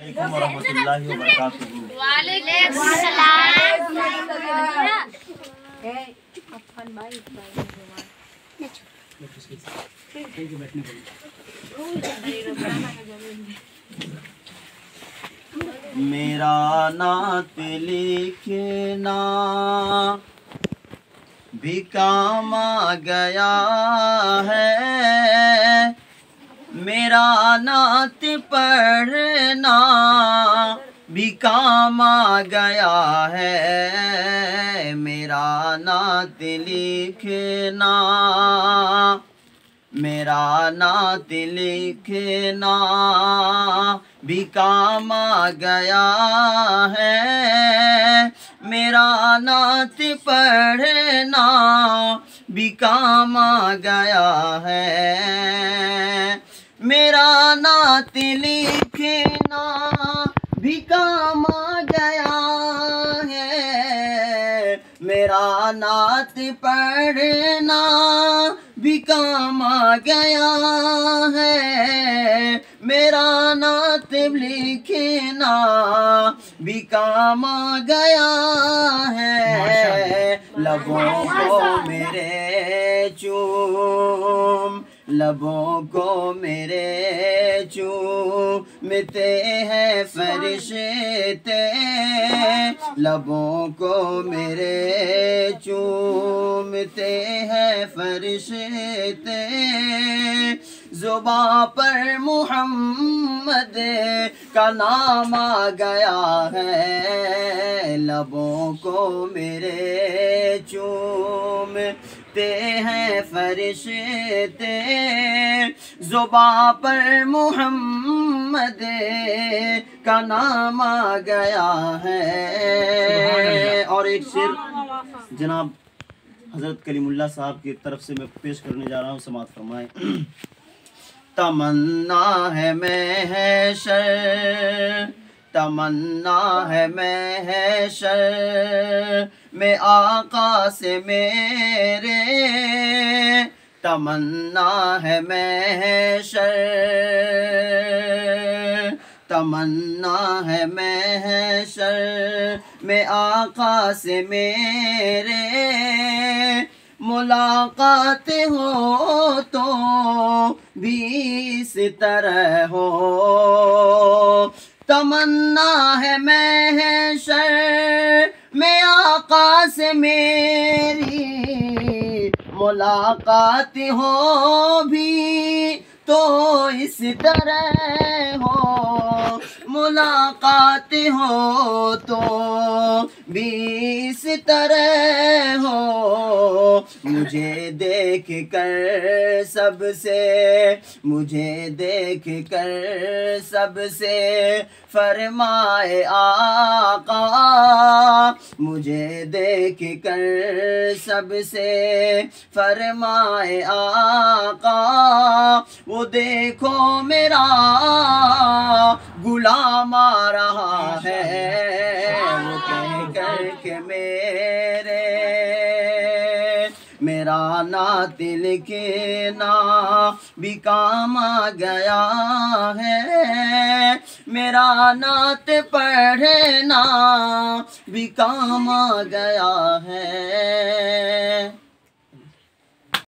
अलैकुम वरहमतुल्लाहि वबरकातुहू। वालेकुम सलाम। मेरा नात लिखना भी काम आ गया है, मेरा नात पढ़ना भी काम आ गया है, मेरा नात लिखना, मेरा नात लिखना भी काम आ गया है, मेरा नात पढ़ना भी काम आ गया है, मेरा नात लिखना भी काम आ गया है, मेरा नात पढ़ना भी काम आ गया है, मेरा नात लिखना भी काम आ गया है। लबों को मेरे चूम, लबों को मेरे चूमते हैं फरिश्ते, लबों को मेरे चूमते हैं फरिश्ते, ज़ुबां पर मुहम्मद का नाम आ गया है, लबों को मेरे चूमते हैं फरिश्ते, ज़ुबां पर मुहम्मद का नाम आ गया है। और एक शेर जनाब हज़रत कलीमुल्लाह साहब की तरफ से मैं पेश करने जा रहा हूँ, समाअत फरमाएं। तमन्ना है महशर, तमन्ना है महशर में आका से मेरे, तमन्ना है महशर, तमन्ना है महशर में आका से मेरे, मुलाकात हो तो भी इस तरह हो, तमन्ना है महशर में आका से मेरी, मुलाकात हो भी तो इस तरह हो, मुलाकात हो तो भी इस तरह हो, मुझे देख कर सबसे, मुझे देख कर सबसे फरमाए आका, मुझे देख कर सबसे फरमाए आका, वो देखो मेरा गुलाम आ रहा है, वो कह कर के मेरा नात लिखना भी काम आ गया है, मेरा नात पढ़ना भी काम आ गया है।